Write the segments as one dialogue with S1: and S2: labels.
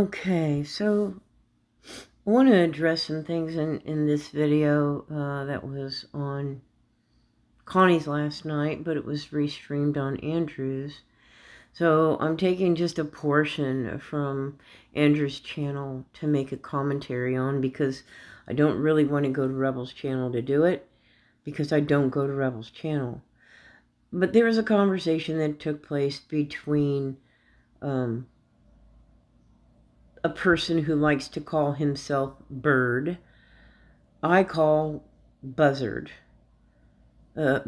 S1: Okay, so I want to address some things in this video that was on Connie's last night, but it was restreamed on Andrew's. So I'm taking just a portion from Andrew's channel to make a commentary on, because I don't really want to go to Rebel's channel to do it, because I don't go to Rebel's channel. But there was a conversation that took place between a person who likes to call himself Bird. I call Buzzard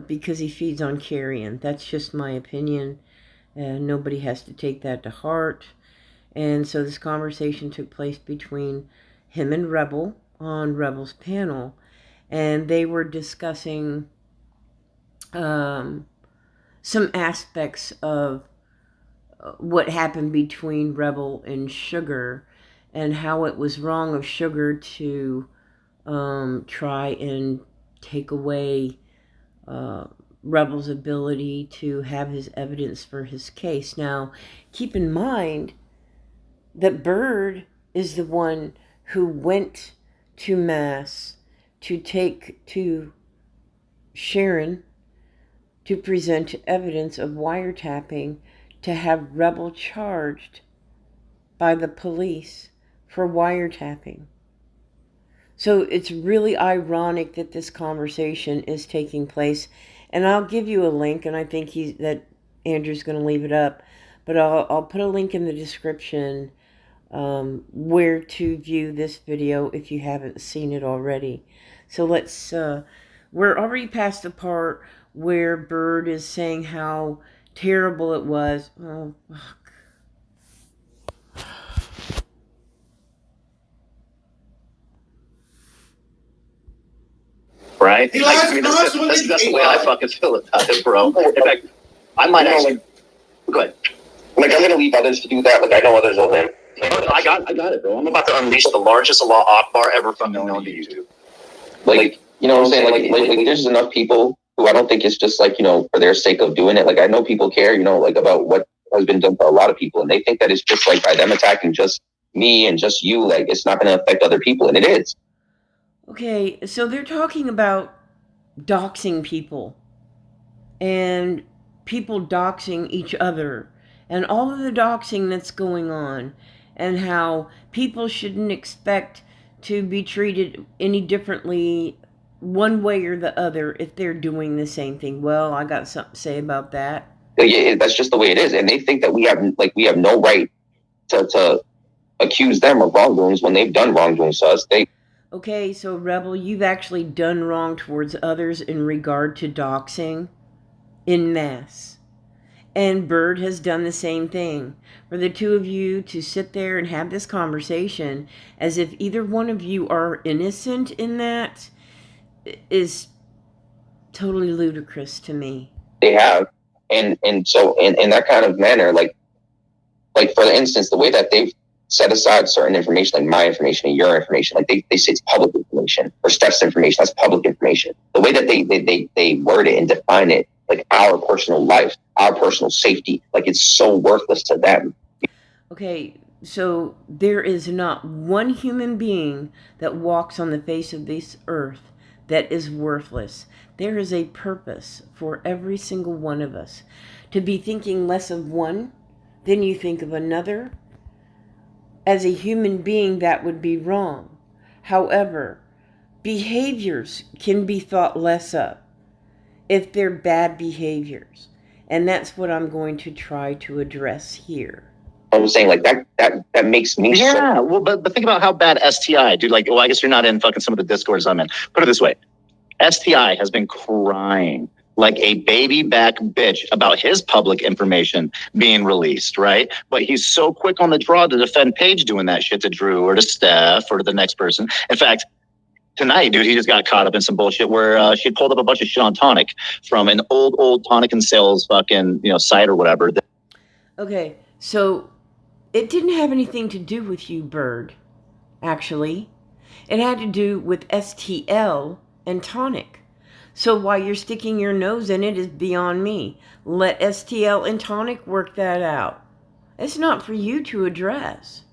S1: because he feeds on carrion. That's just my opinion, and nobody has to take that to heart. And so this conversation took place between him and Rebel on Rebel's panel, and they were discussing some aspects of what happened between Rebel and Sugar, and how it was wrong of Sugar to try and take away Rebel's ability to have his evidence for his case. Now, keep in mind that Bird is the one who went to Mass to take to Sharon to present evidence of wiretapping, to have Rebel charged by the police for wiretapping. So it's really ironic that this conversation is taking place, and I'll give you a link, and I think that Andrew's going to leave it up, but I'll put a link in the description where to view this video if you haven't seen it already. So we're already past the part where Bird is saying how terrible it was. Oh, fuck.
S2: Right? That's the way I fucking feel about it, bro. In fact, I might actually... Go ahead.
S3: I'm going to leave others to do that. I know others will then.
S2: I got it, bro. I'm about to unleash the largest Allah Akbar ever fucking known to YouTube.
S3: You know what I'm saying? Like, there's enough people who I don't think it's just, for their sake of doing it. I know people care, about what has been done for a lot of people. And they think that it's just, by them attacking just me and just you, it's not going to affect other people. And it is.
S1: Okay, so they're talking about doxing people. And people doxing each other. And all of the doxing that's going on. And how people shouldn't expect to be treated any differently one way or the other if they're doing the same thing. Well, I got something to say about that.
S3: Yeah, that's just the way it is. And they think that we have no right to accuse them of wrongdoings when they've done wrongdoings to us.
S1: Okay, so Rebel, you've actually done wrong towards others in regard to doxing in mass. And Bird has done the same thing. For the two of you to sit there and have this conversation as if either one of you are innocent in that is totally ludicrous to me.
S3: They have. And so in that kind of manner, like for instance, the way that they've set aside certain information, like my information and your information, they say it's public information, or Steph's information, that's public information. The way that they word it and define it, our personal life, our personal safety, it's so worthless to them.
S1: Okay, so there is not one human being that walks on the face of this earth that is worthless. There is a purpose for every single one of us. To be thinking less of one than you think of another, as a human being, that would be wrong. However, behaviors can be thought less of if they're bad behaviors. And that's what I'm going to try to address here.
S3: I'm saying that makes me
S2: well, but think about how bad STI, dude. I guess you're not in fucking some of the discords I'm in. Put it this way. STI has been crying like a baby back bitch about his public information being released, right? But he's so quick on the draw to defend Paige doing that shit to Drew or to Steph or to the next person. In fact, tonight, dude, he just got caught up in some bullshit where she pulled up a bunch of shit on Tonic from an old Tonic and Sales fucking, site or whatever.
S1: Okay, so it didn't have anything to do with you, Bird, actually. It had to do with STL and Tonic. So why you're sticking your nose in it is beyond me. Let STL and Tonic work that out. It's not for you to address.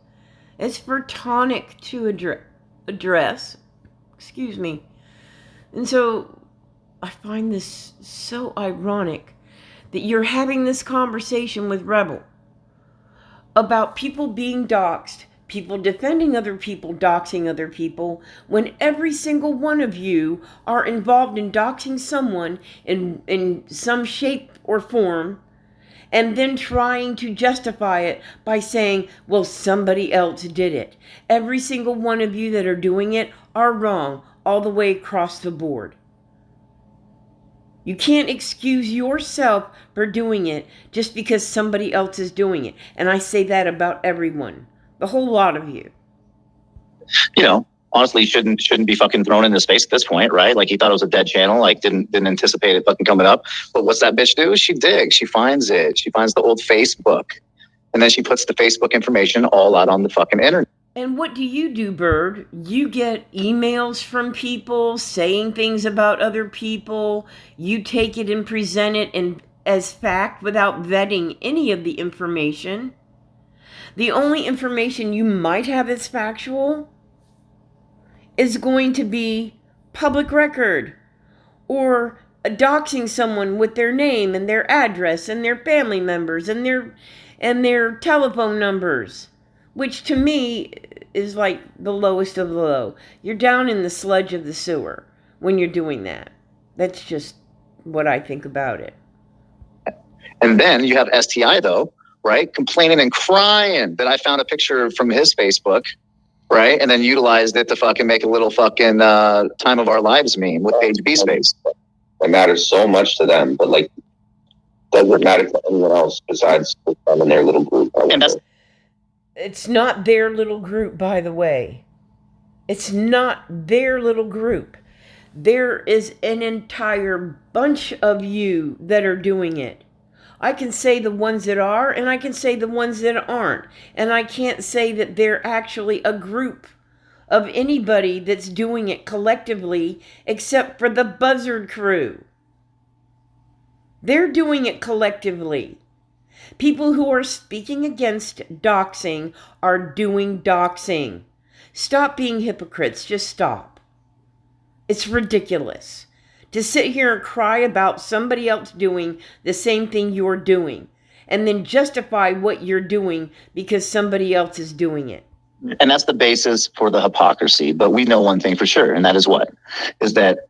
S1: It's for Tonic to address. Excuse me. And so I find this so ironic that you're having this conversation with Rebel about people being doxxed, people defending other people, doxing other people, when every single one of you are involved in doxing someone in some shape or form, and then trying to justify it by saying, well, somebody else did it. Every single one of you that are doing it are wrong all the way across the board. You can't excuse yourself for doing it just because somebody else is doing it. And I say that about everyone, the whole lot of you.
S2: You know, honestly, shouldn't be fucking thrown in his face at this point, right? Like, he thought it was a dead channel, like didn't anticipate it fucking coming up. But what's that bitch do? She digs. She finds it. She finds the old Facebook, and then she puts the Facebook information all out on the fucking internet.
S1: And what do you do, Bird? You get emails from people saying things about other people. You take it and present it as fact without vetting any of the information. The only information you might have as factual is going to be public record, or doxing someone with their name and their address and their family members and their telephone numbers, which to me is like the lowest of the low. You're down in the sludge of the sewer when you're doing that. That's just what I think about it.
S2: And then you have STI, though, right? Complaining and crying that I found a picture from his Facebook, right? And then utilized it to fucking make a little fucking Time of Our Lives meme with Paige B Space.
S3: It matters so much to them, but like, doesn't matter to anyone else besides them and their little group.
S2: And
S1: it's not their little group, by the way. It's not their little group. There is an entire bunch of you that are doing it. I can say the ones that are, and I can say the ones that aren't. And I can't say that they're actually a group of anybody that's doing it collectively except for the Buzzard crew. They're doing it collectively. People who are speaking against doxing are doing doxing. Stop being hypocrites. Just stop. It's ridiculous to sit here and cry about somebody else doing the same thing you're doing and then justify what you're doing because somebody else is doing it.
S2: And that's the basis for the hypocrisy. But we know one thing for sure, and that is what? Is that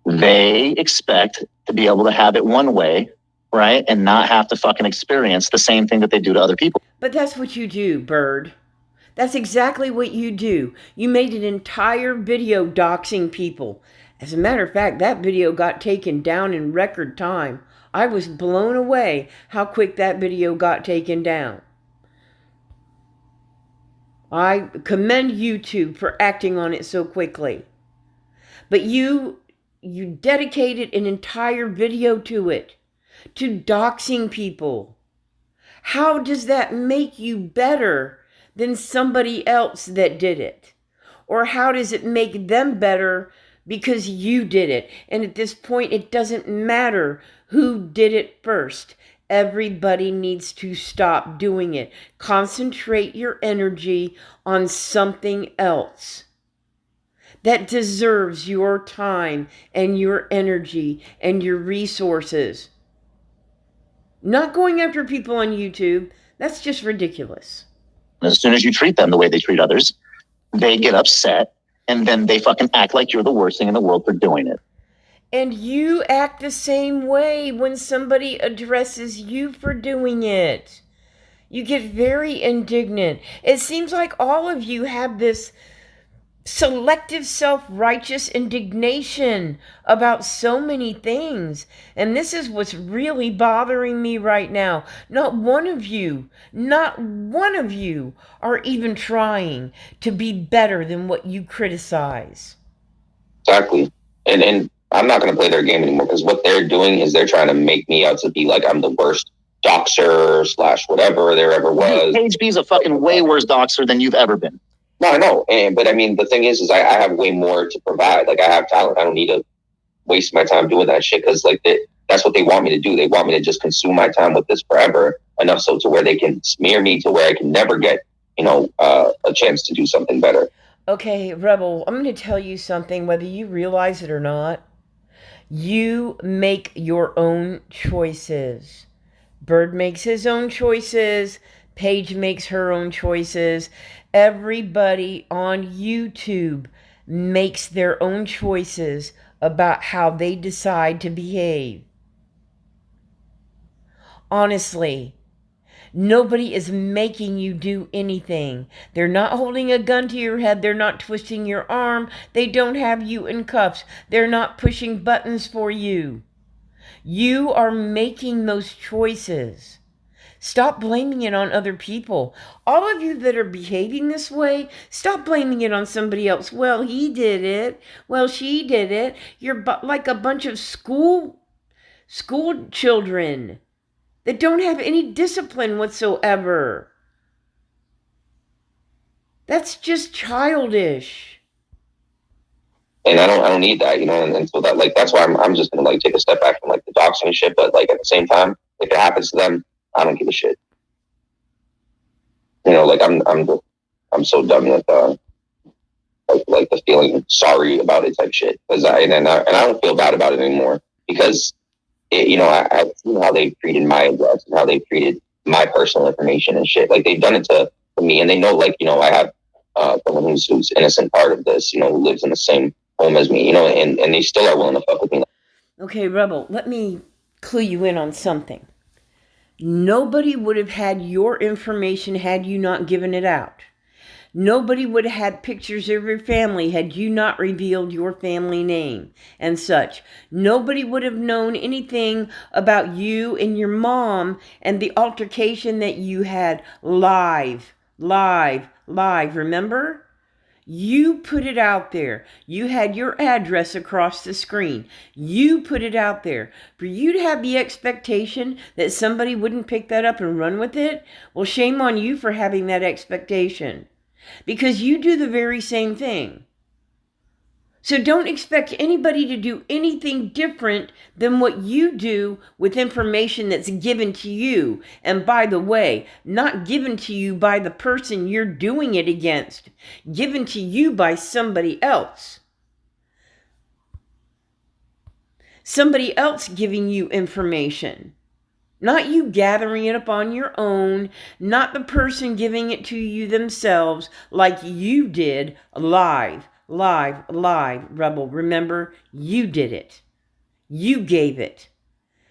S2: they expect to be able to have it one way, right? And not have to fucking experience the same thing that they do to other people.
S1: But that's what you do, Bird. That's exactly what you do. You made an entire video doxing people. As a matter of fact, that video got taken down in record time. I was blown away how quick that video got taken down. I commend YouTube for acting on it so quickly. But you dedicated an entire video to it, to doxing people. How does that make you better than somebody else that did it? Or how does it make them better because you did it? And at this point, it doesn't matter who did it first. Everybody needs to stop doing it. Concentrate your energy on something else that deserves your time and your energy and your resources. Not going after people on YouTube. That's just ridiculous.
S2: As soon as you treat them the way they treat others, they get upset, and then they fucking act like you're the worst thing in the world for doing it.
S1: And you act the same way when somebody addresses you for doing it. You get very indignant. It seems like all of you have this selective self-righteous indignation about so many things. And this is what's really bothering me right now. Not one of you are even trying to be better than what you criticize.
S3: Exactly. And I'm not going to play their game anymore, because what they're doing is they're trying to make me out to be like I'm the worst doxer / whatever there ever was.
S2: Paige B is a fucking way worse doxer than you've ever been.
S3: No, I know. But I mean, the thing is I have way more to provide. Like, I have talent. I don't need to waste my time doing that shit, because like that's what they want me to do. They want me to just consume my time with this forever, enough so to where they can smear me to where I can never get a chance to do something better.
S1: Okay, Rebel, I'm going to tell you something, whether you realize it or not. You make your own choices. Bird makes his own choices. Paige makes her own choices. Everybody on YouTube makes their own choices about how they decide to behave. Honestly, nobody is making you do anything. They're not holding a gun to your head. They're not twisting your arm. They don't have you in cuffs. They're not pushing buttons for you. You are making those choices. Stop blaming it on other people. All of you that are behaving this way, stop blaming it on somebody else. Well, he did it. Well, she did it. You're like a bunch of school children that don't have any discipline whatsoever. That's just childish.
S3: And I don't need that, and so that, like, that's why I'm just gonna, like, take a step back from, like, the doxing and shit. But, like, at the same time, if it happens to them, I don't give a shit. Like, I'm so done with like the feeling sorry about it type shit. Because I don't feel bad about it anymore, because I've seen how they've treated my address and how they've treated my personal information and shit. Like, they've done it to me, and they know, like, I have someone who's innocent part of this, who lives in the same home as me, and they still are willing to fuck with me.
S1: Okay, Rebel, let me clue you in on something. Nobody would have had your information had you not given it out. Nobody would have had pictures of your family had you not revealed your family name and such. Nobody would have known anything about you and your mom and the altercation that you had live. Remember? You put it out there. You had your address across the screen. You put it out there. For you to have the expectation that somebody wouldn't pick that up and run with it, well, shame on you for having that expectation. Because you do the very same thing. So don't expect anybody to do anything different than what you do with information that's given to you. And by the way, not given to you by the person you're doing it against, given to you by somebody else. Somebody else giving you information. Not you gathering it up on your own, not the person giving it to you themselves like you did live, Rebel. Remember, you did it. You gave it.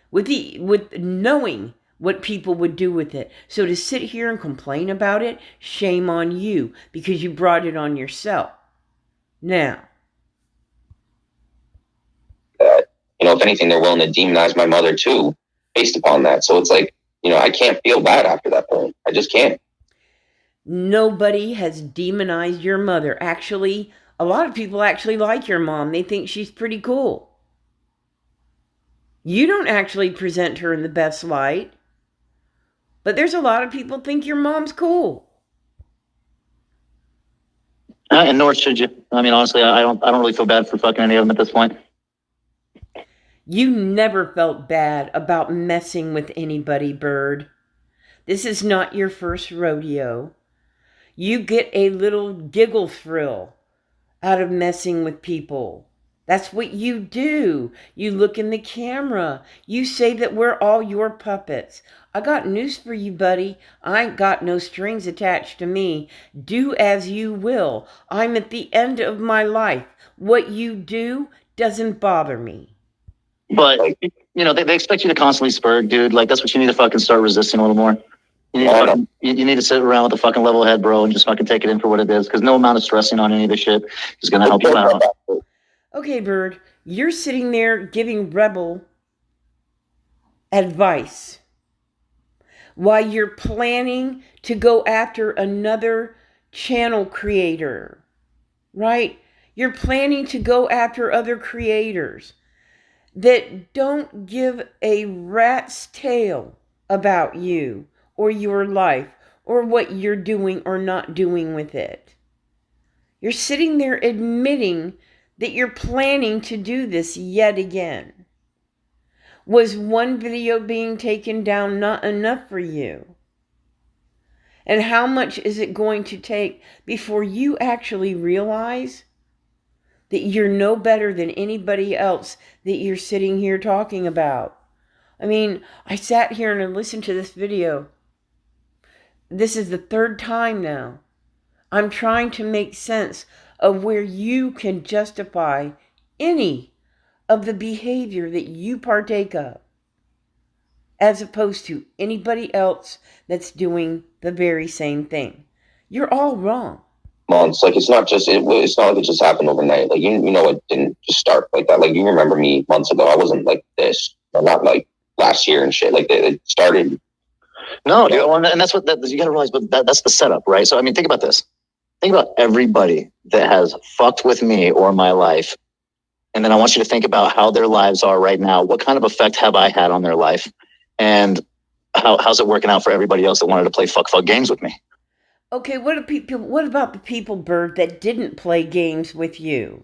S1: With knowing what people would do with it. So to sit here and complain about it, shame on you, because you brought it on yourself. Now.
S3: If anything, they're willing to demonize my mother too, based upon that. So it's like, I can't feel bad after that point. I just can't.
S1: Nobody has demonized your mother. Actually, a lot of people actually like your mom. They think she's pretty cool. You don't actually present her in the best light. But there's a lot of people think your mom's cool.
S2: And nor should you. I mean, honestly, I don't really feel bad for fucking any of them at this point.
S1: You never felt bad about messing with anybody, Bird. This is not your first rodeo. You get a little giggle thrill out of messing with people. That's what you do. You look in the camera. You say that we're all your puppets. I got news for you, buddy. I ain't got no strings attached to me. Do as you will. I'm at the end of my life. What you do doesn't bother me.
S2: But, they expect you to constantly spur, dude. Like, that's what you need to fucking start resisting a little more. You need to sit around with a fucking level head, bro, and just fucking take it in for what it is. Because no amount of stressing on any of this shit is going to help you out.
S1: Okay, Bird, you're sitting there giving Rebel advice while you're planning to go after another channel creator, right? You're planning to go after other creators that don't give a rat's tail about you or your life or what you're doing or not doing with it. You're sitting there admitting that you're planning to do this yet again. Was one video being taken down not enough for you? And how much is it going to take before you actually realize that you're no better than anybody else that you're sitting here talking about? I mean, I sat here and I listened to this video. This is the third time now. I'm trying to make sense of where you can justify any of the behavior that you partake of, as opposed to anybody else that's doing the very same thing. You're all wrong.
S3: Months, like it's not like it just happened overnight. Like you know, it didn't just start like that. Like you remember me months ago, I wasn't like this, or not like last year and shit. Like it started.
S2: No, dude, and that's what you got to realize. But that's the setup, right? So I mean, think about this. Think about everybody that has fucked with me or my life, and then I want you to think about how their lives are right now. What kind of effect have I had on their life, and how's it working out for everybody else that wanted to play fuck games with me?
S1: Okay, what about the people, Bird, that didn't play games with you?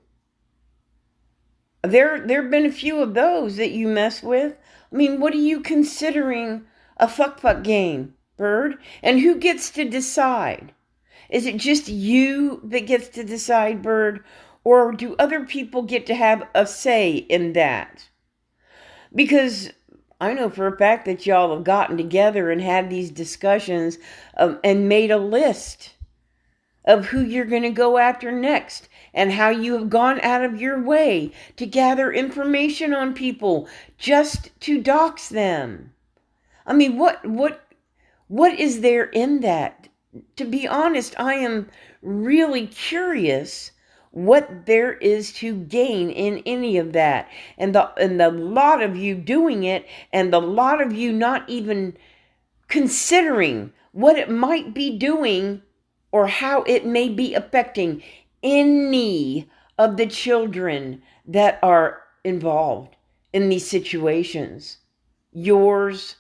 S1: There have been a few of those that you mess with. I mean, what are you considering a fuck game, Bird? And who gets to decide? Is it just you that gets to decide, Bird? Or do other people get to have a say in that? Because I know for a fact that y'all have gotten together and had these discussions and made a list of who you're going to go after next, and how you have gone out of your way to gather information on people just to dox them. I mean, what is there in that? To be honest, I am really curious what there is to gain in any of that. And the lot of you doing it, and the lot of you not even considering what it might be doing or how it may be affecting any of the children that are involved in these situations. Yours,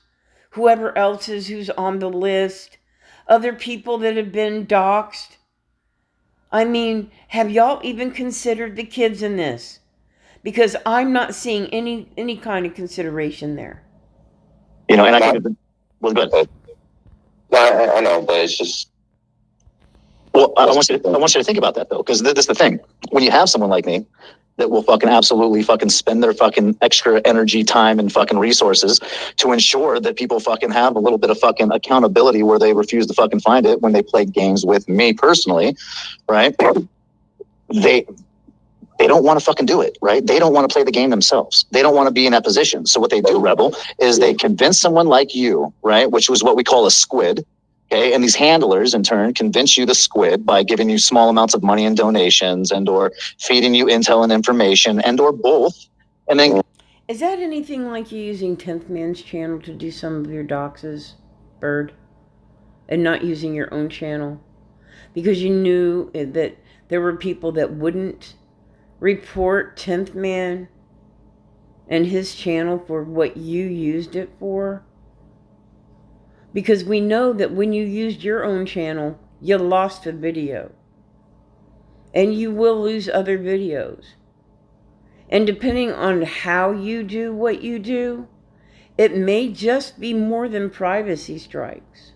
S1: whoever else's who's on the list, other people that have been doxxed. I mean, have y'all even considered the kids in this? Because I'm not seeing any kind of consideration there.
S2: You know, and I think well, good.
S3: I know, but it's just.
S2: Well, I want you to think about that though, because this is the thing. When you have someone like me that will fucking absolutely fucking spend their fucking extra energy, time, and fucking resources to ensure that people fucking have a little bit of fucking accountability where they refuse to fucking find it when they play games with me personally, right? They don't want to fucking do it, right? They don't want to play the game themselves. They don't want to be in that position. So what they do, Rebel, is they convince someone like you, right? Which was what we call a squid. Okay, and these handlers in turn convince you the squid by giving you small amounts of money and donations, and or feeding you intel and information, and or both. And then,
S1: is that anything like you using 10th Man's channel to do some of your doxes, Bird, and not using your own channel because you knew that there were people that wouldn't report 10th Man and his channel for what you used it for? Because we know that when you used your own channel, you lost a video. And you will lose other videos. And depending on how you do what you do, it may just be more than privacy strikes.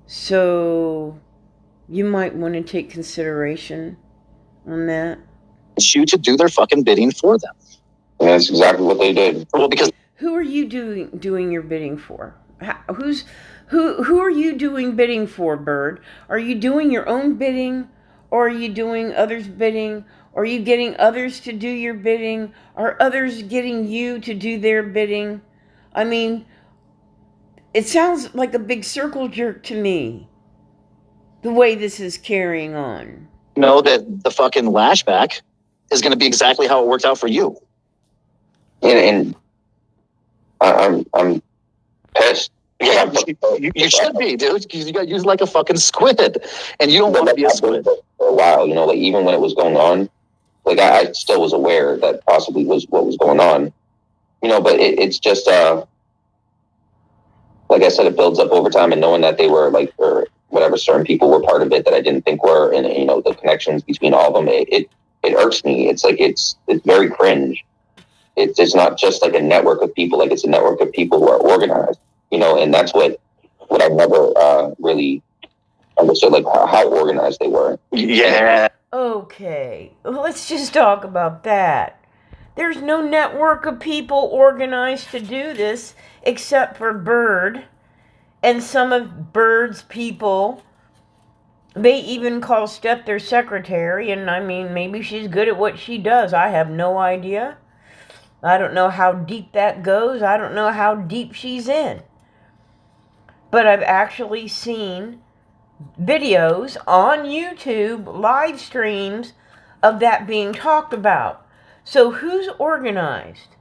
S1: So you might want to take consideration on that.
S2: You to do their fucking bidding for them.
S3: And that's exactly what they did.
S2: Well, because
S1: who are you doing your bidding for? Who are you doing bidding for, Bird? Are you doing your own bidding, or are you doing others' bidding? Are you getting others to do your bidding? Are others getting you to do their bidding? I mean, it sounds like a big circle jerk to me, the way this is carrying on.
S2: Know that the fucking lashback is going to be exactly how it worked out for you.
S3: And I'm pissed.
S2: Yeah, you should be, dude, because you got used like a fucking squid, and you don't want to be a squid.
S3: For a while, like even when it was going on, like I still was aware that possibly was what was going on, but it's just like I said, it builds up over time, and knowing that they were like, or whatever, certain people were part of it that I didn't think were, and the connections between all of them, it irks me. It's like it's very cringe. It's not just like a network of people, like it's a network of people who are organized, and that's what what I never really understood, like how organized they were.
S2: Yeah.
S1: Okay, let's just talk about that. There's no network of people organized to do this except for Bird and some of Bird's people. They even call Steph their secretary, and I mean, maybe she's good at what she does. I have no idea. I don't know how deep that goes. I don't know how deep she's in. But I've actually seen videos on YouTube, live streams of that being talked about. So who's organized?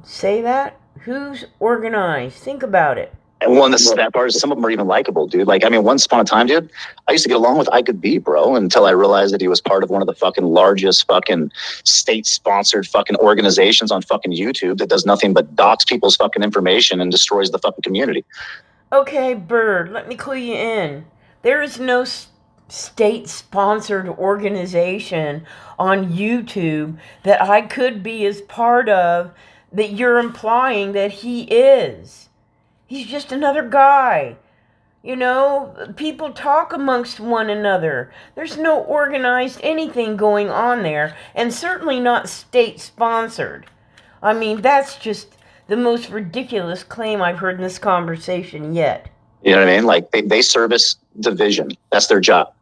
S1: Say that? Who's organized? Think about it.
S2: And one of the sad part is some of them are even likable, dude. Like, I mean, once upon a time, dude, I used to get along with I Could Be, bro, until I realized that he was part of one of the fucking largest fucking state-sponsored fucking organizations on fucking YouTube that does nothing but dox people's fucking information and destroys the fucking community.
S1: Okay, Bird, let me clue you in. There is no state-sponsored organization on YouTube that I Could Be as part of that you're implying that he is. He's just another guy. You know, people talk amongst one another. There's no organized anything going on there, and certainly not state-sponsored. I mean, that's just the most ridiculous claim I've heard in this conversation yet.
S2: You know what I mean? Like, they service division. That's their job.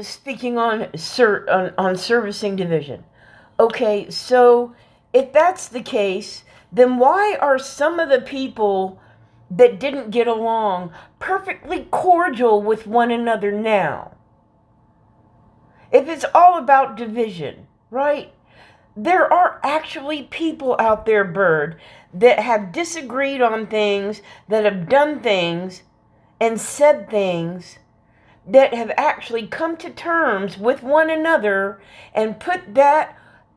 S1: Speaking on servicing division. Okay, so if that's the case, then why are some of the people that didn't get along perfectly cordial with one another now? If it's all about division, right? There are actually people out there, Bird, that have disagreed on things, that have done things, and said things that have actually come to terms with one another and put that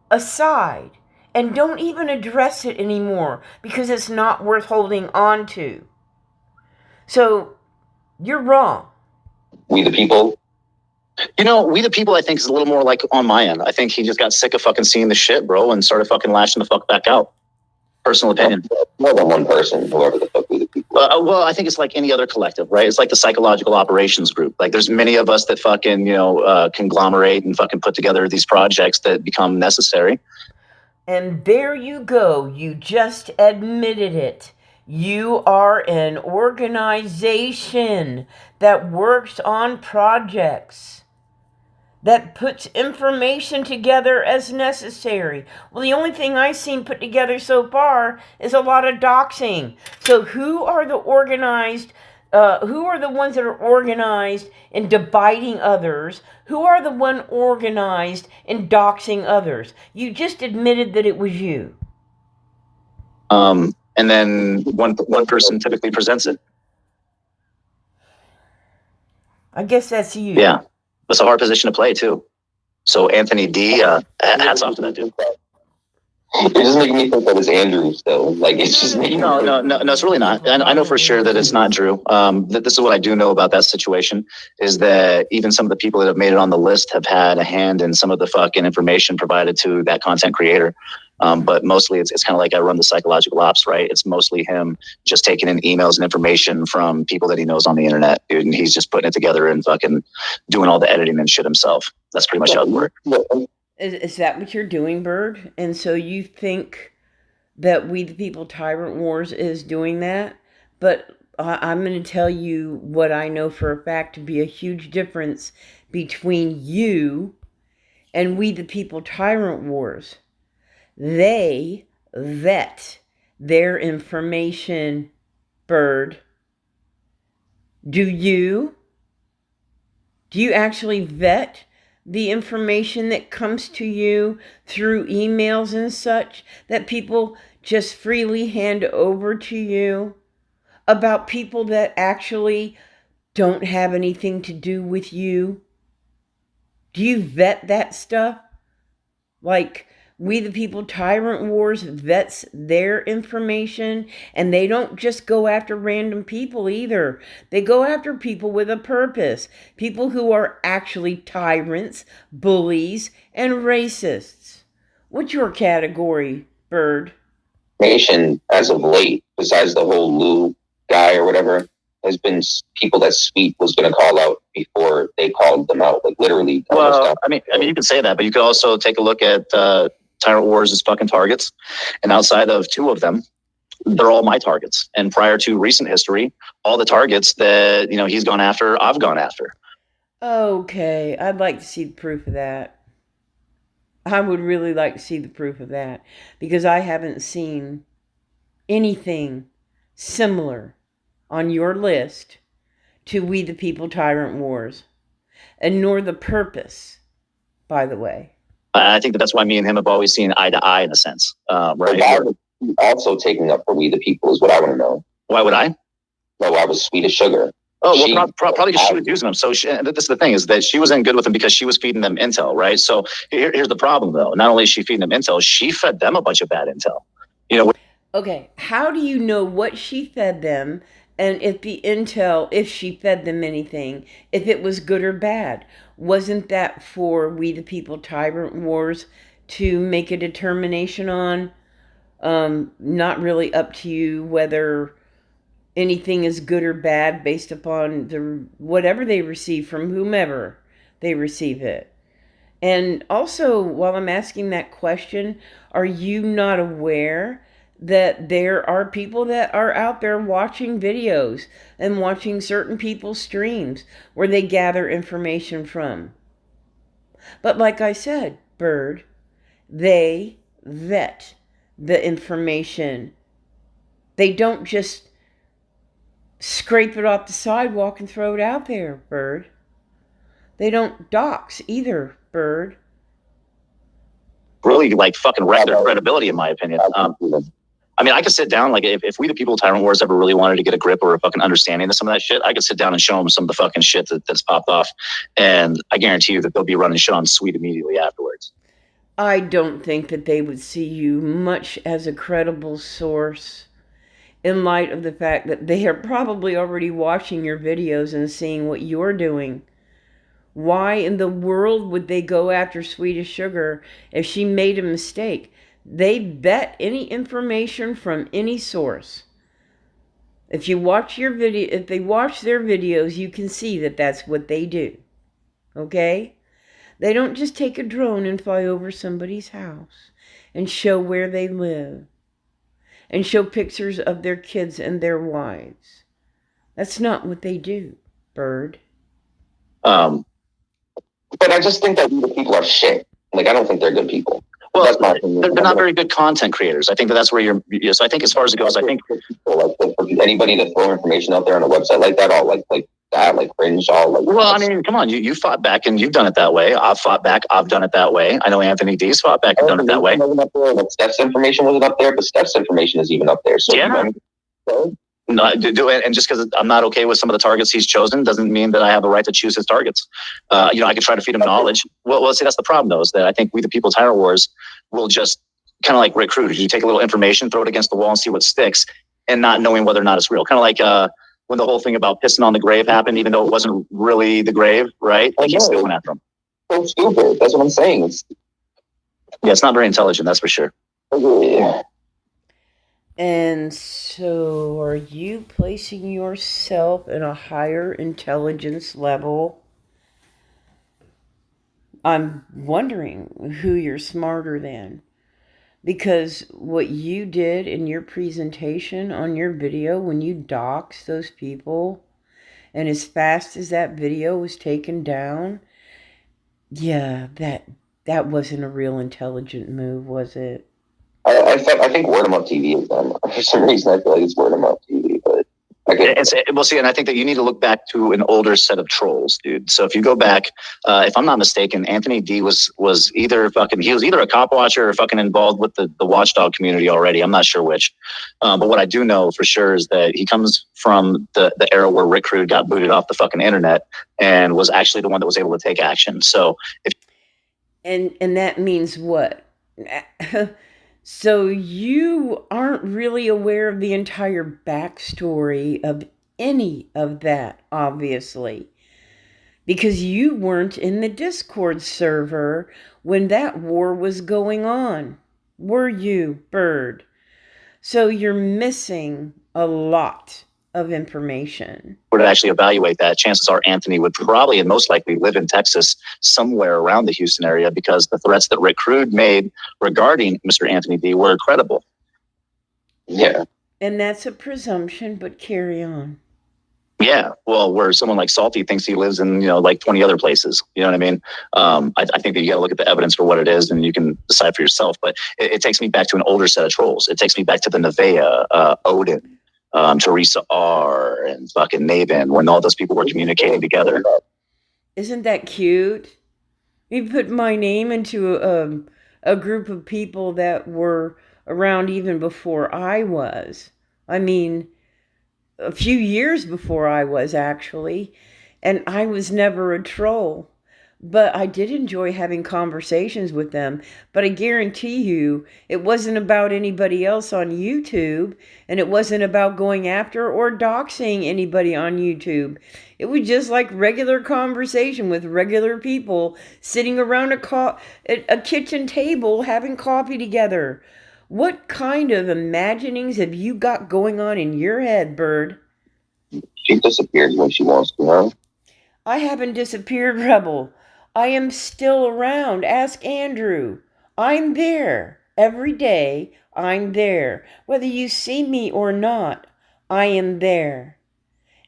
S1: aside and don't even address it anymore because it's not worth holding on to. So, you're wrong.
S3: We the people.
S2: You know, We the People, I think, is a little more like on my end. I think he just got sick of fucking seeing the shit, bro, and started fucking lashing the fuck back out. Personal opinion.
S3: More than one person, whoever the fuck We the People.
S2: Well, I think it's like any other collective, right? It's like the psychological operations group. Like, there's many of us that fucking, conglomerate and fucking put together these projects that become necessary.
S1: And there you go. You just admitted it. You are an organization that works on projects, that puts information together as necessary. Well, the only thing I've seen put together so far is a lot of doxing. So who are the ones that are organized in dividing others? Who are the one organized in doxing others? You just admitted that it was you.
S2: And then one person typically presents it.
S1: I guess that's you.
S2: Yeah. It's a hard position to play, too. So Anthony D, hats off to that dude.
S3: It just making me think that it's Andrew still. Like, it's just making
S2: No, it's really not. I know for sure that it's not Drew. This is what I do know about that situation is that even some of the people that have made it on the list have had a hand in some of the fucking information provided to that content creator. But mostly it's kind of like I run the psychological ops, right? It's mostly him just taking in emails and information from people that he knows on the internet, dude, and he's just putting it together and fucking doing all the editing and shit himself. That's pretty much how it works.
S1: Is that what you're doing, Bird? And so you think that We the People Tyrant Wars is doing that? But I'm going to tell you what I know for a fact to be a huge difference between you and We the People Tyrant Wars. They vet their information, Bird. Do you? Do you actually vet the information that comes to you through emails and such that people just freely hand over to you about people that actually don't have anything to do with you? Do you vet that stuff? Like We the People Tyrant Wars vets their information, and they don't just go after random people either. They go after people with a purpose. People who are actually tyrants, bullies, and racists. What's your category, Bird?
S3: information as of late, besides the whole Lou guy or whatever, has been people that Sweet was going to call out before they called them out, like literally.
S2: Well, I mean, you can say that, but you could also take a look at Tyrant Wars' fucking targets, and outside of 2 of them, they're all my targets. And prior to recent history, all the targets that he's gone after, I've gone after.
S1: Okay, I'd like to see the proof of that. I would really like to see the proof of that, because I haven't seen anything similar on your list to We the People Tyrant Wars, and nor the purpose, by the way.
S2: I think that's why me and him have always seen eye to eye in a sense, right?
S3: Why was he also taking up for We the People is what I want to know.
S2: Why would I?
S3: No, I was Sweet as Sugar.
S2: Oh, well, probably because she was using them. So this is the thing, is that she wasn't good with them because she was feeding them intel, right? So here's the problem, though. Not only is she feeding them intel, she fed them a bunch of bad intel.
S1: Okay, how do you know what she fed them, and if the intel, if she fed them anything, if it was good or bad? Wasn't that for We the People Tyrant Wars to make a determination on? Not really up to you whether anything is good or bad based upon whatever they receive from whomever they receive it. And also, while I'm asking that question, are you not aware that there are people that are out there watching videos and watching certain people's streams where they gather information from? But like I said, Bird, they vet the information. They don't just scrape it off the sidewalk and throw it out there, Bird. They don't dox either, Bird.
S2: Really, fucking wreck their credibility, in my opinion. I mean, I could sit down, if We the People Tyrant Wars ever really wanted to get a grip or a fucking understanding of some of that shit, I could sit down and show them some of the fucking shit that's popped off. And I guarantee you that they'll be running shit on Sweet immediately afterwards.
S1: I don't think that they would see you much as a credible source, in light of the fact that they are probably already watching your videos and seeing what you're doing. Why in the world would they go after Sweet as Sugar if she made a mistake? They vet any information from any source. If you watch if they watch their videos, you can see that that's what they do. Okay? They don't just take a drone and fly over somebody's house and show where they live and show pictures of their kids and their wives. That's not what they do, Bird.
S3: But I just think that the people are shit. I don't think they're good people.
S2: Well, they're not very good content creators. I think that's where so I think as far as it goes, I think
S3: anybody to throw information out there on a website like that, all cringe,
S2: well, I mean, come on, you fought back and you've done it that way. I've fought back, I've done it that way. I know Anthony D's fought back and done it that way.
S3: Steph's information wasn't up there, but Steph's information is even up there. So
S2: yeah. No, do it, and just because I'm not okay with some of the targets he's chosen doesn't mean that I have a right to choose his targets. I could try to feed him knowledge. Well, see, that's the problem, though, is that I think We the People Tyrant Wars will just kind of like recruit. You take a little information, throw it against the wall, and see what sticks, and not knowing whether or not it's real. Kind of like when the whole thing about pissing on the grave happened, even though it wasn't really the grave, right? Like he still went after him.
S3: So stupid. That's what I'm saying.
S2: Yeah, it's not very intelligent, that's for sure.
S3: Yeah.
S1: And so, are you placing yourself in a higher intelligence level? I'm wondering who you're smarter than. Because what you did in your presentation on your video, when you doxed those people, and as fast as that video was taken down, yeah, that wasn't a real intelligent move, was it?
S3: I think Word of Mouth TV is done. For some reason, I feel like it's Word of Mouth TV, but
S2: we'll see. And I think that you need to look back to an older set of trolls, dude. So if you go back, if I'm not mistaken, Anthony D was either a cop watcher or fucking involved with the watchdog community already. I'm not sure which. But what I do know for sure is that he comes from the era where Rick Rude got booted off the fucking internet and was actually the one that was able to take action. So
S1: and that means what? So you aren't really aware of the entire backstory of any of that, obviously, because you weren't in the Discord server when that war was going on, were you, Bird? So you're missing a lot of information.
S2: Were to actually evaluate that, chances are Anthony would probably and most likely live in Texas somewhere around the Houston area, because the threats that Rick Crude made regarding Mr. Anthony D were credible.
S3: Yeah.
S1: And that's a presumption, but carry on.
S2: Yeah, well, where someone like Salty thinks he lives in, like 20 other places. You know what I mean? I think that you got to look at the evidence for what it is, and you can decide for yourself. But it takes me back to an older set of trolls. It takes me back to the Nevaeh, Odin, Teresa R, and fucking Maven, when all those people were communicating together.
S1: Isn't that cute? You put my name into a group of people that were around even before I was. I mean, a few years before I was, actually. And I was never a troll. But I did enjoy having conversations with them. But I guarantee you, it wasn't about anybody else on YouTube. And it wasn't about going after or doxing anybody on YouTube. It was just like regular conversation with regular people sitting around a kitchen table having coffee together. What kind of imaginings have you got going on in your head, Bird?
S3: She disappears when she wants to, huh?
S1: I haven't disappeared, Rebel. I am still around. Ask Andrew. I'm there. Every day, I'm there. Whether you see me or not, I am there.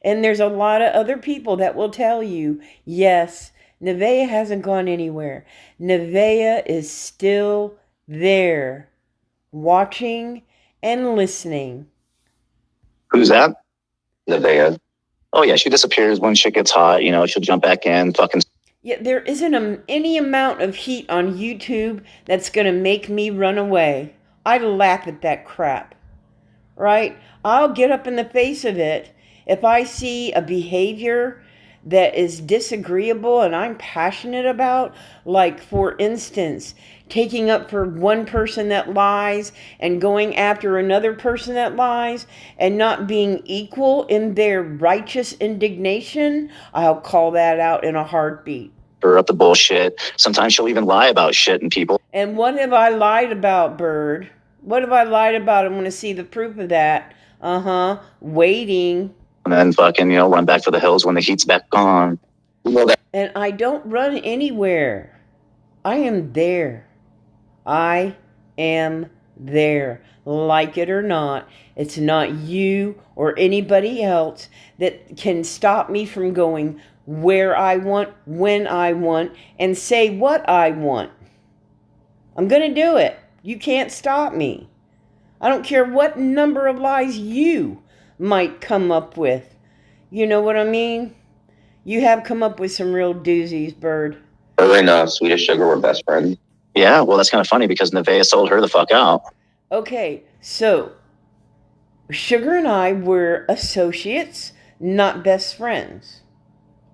S1: And there's a lot of other people that will tell you, yes, Nevaeh hasn't gone anywhere. Nevaeh is still there, watching and listening.
S2: Who's that?
S3: Nevaeh.
S2: Oh, yeah, she disappears when shit gets hot. She'll jump back in, fucking.
S1: Yeah, there isn't any amount of heat on YouTube that's going to make me run away. I laugh at that crap, right? I'll get up in the face of it if I see a behavior that is disagreeable and I'm passionate about, like, for instance, taking up for one person that lies and going after another person that lies and not being equal in their righteous indignation. I'll call that out in a heartbeat.
S2: Her up the bullshit. Sometimes she'll even lie about shit and people.
S1: And what have I lied about, Bird? What have I lied about? I want to see the proof of that. Waiting.
S2: And then fucking, run back for the hills when the heat's back on.
S1: And I don't run anywhere. I am there. I am there. Like it or not, it's not you or anybody else that can stop me from going where I want, when I want, and say what I want. I'm going to do it. You can't stop me. I don't care what number of lies you might come up with. You know what I mean? You have come up with some real doozies, Bird.
S3: Her and Swedish Sugar were best friends.
S2: Yeah, well, that's kind of funny because Nevaeh sold her the fuck out.
S1: Okay, so Sugar and I were associates, not best friends.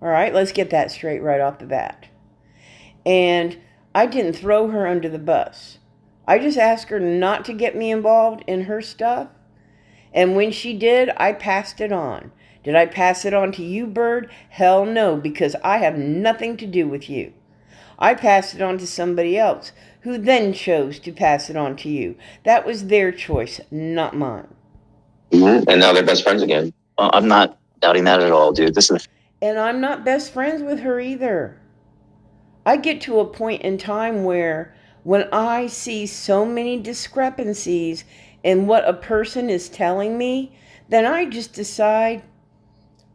S1: All right, let's get that straight right off the bat. And I didn't throw her under the bus. I just asked her not to get me involved in her stuff. And when she did, I passed it on. Did I pass it on to you, Bird? Hell no, because I have nothing to do with you. I passed it on to somebody else, who then chose to pass it on to you. That was their choice, not mine.
S3: Mm-hmm. And now they're best friends again.
S2: Well, I'm not doubting that at all, dude.
S1: And I'm not best friends with her either. I get to a point in time where when I see so many discrepancies in what a person is telling me, then I just decide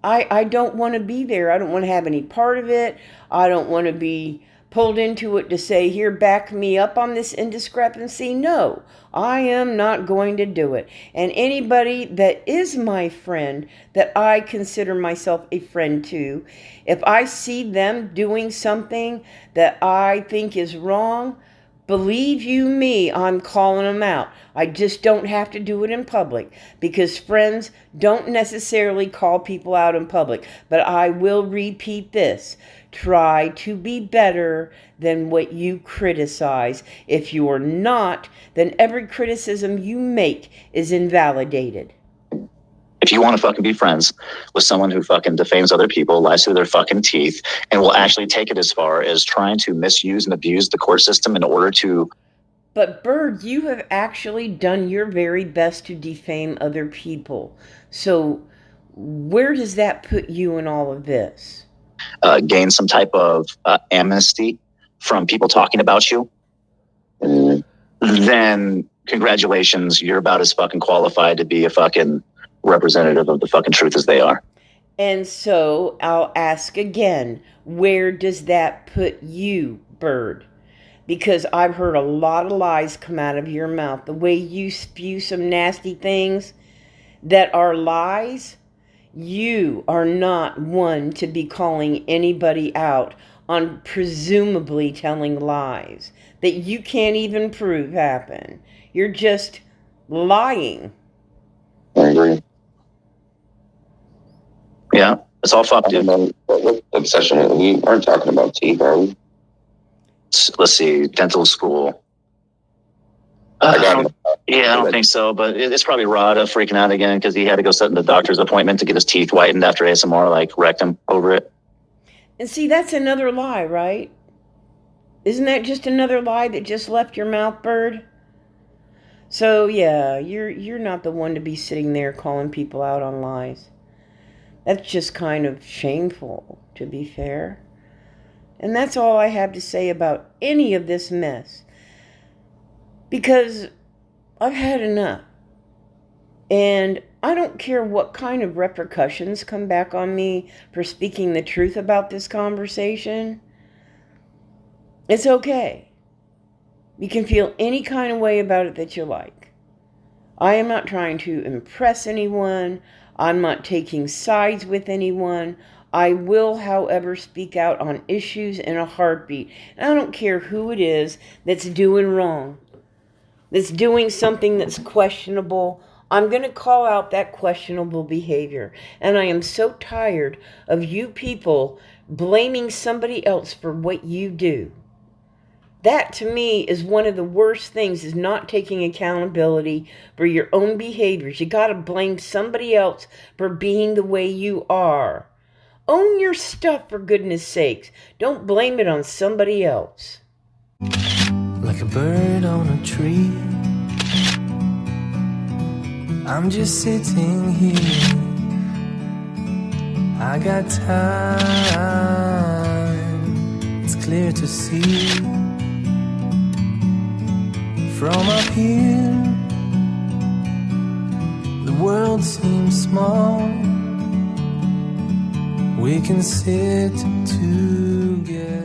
S1: I don't want to be there. I don't want to have any part of it. I don't want to be pulled into it to say, here, back me up on this indiscrepancy. No, I am not going to do it. And anybody that is my friend, that I consider myself a friend to, if I see them doing something that I think is wrong, believe you me, I'm calling them out. I just don't have to do it in public because friends don't necessarily call people out in public. But I will repeat this. Try to be better than what you criticize. If you are not, then every criticism you make is invalidated.
S2: If you want to fucking be friends with someone who fucking defames other people, lies through their fucking teeth, and will actually take it as far as trying to misuse and abuse the court system in order to
S1: But Bird, you have actually done your very best to defame other people. So where does that put you in all of this?
S2: Gain some type of amnesty from people talking about you, then congratulations, you're about as fucking qualified to be a fucking representative of the fucking truth as they are.
S1: And so I'll ask again, where does that put you, Bird? Because I've heard a lot of lies come out of your mouth. The way you spew some nasty things that are lies, you are not one to be calling anybody out on presumably telling lies that you can't even prove happen. You're just lying.
S3: I agree.
S2: Yeah, it's all fucked, dude.
S3: What obsession? We aren't talking about teeth, are we?
S2: Let's see, dental school.
S3: I don't
S2: think so, but it's probably Rod freaking out again because he had to go set in the doctor's appointment to get his teeth whitened after ASMR like wrecked him over it.
S1: And see, that's another lie, right? Isn't that just another lie that just left your mouth, Bird? So yeah, you're not the one to be sitting there calling people out on lies. That's just kind of shameful, to be fair. And that's all I have to say about any of this mess. Because I've had enough. And I don't care what kind of repercussions come back on me for speaking the truth about this conversation. It's okay. You can feel any kind of way about it that you like. I am not trying to impress anyone. I'm not taking sides with anyone. I will, however, speak out on issues in a heartbeat. And I don't care who it is that's doing wrong, that's doing something that's questionable. I'm going to call out that questionable behavior. And I am so tired of you people blaming somebody else for what you do. That, to me, is one of the worst things, is not taking accountability for your own behaviors. You got to blame somebody else for being the way you are. Own your stuff, for goodness sakes. Don't blame it on somebody else.
S4: Like a bird on a tree, I'm just sitting here. I got time, it's clear to see. From up here, the world seems small. We can sit together.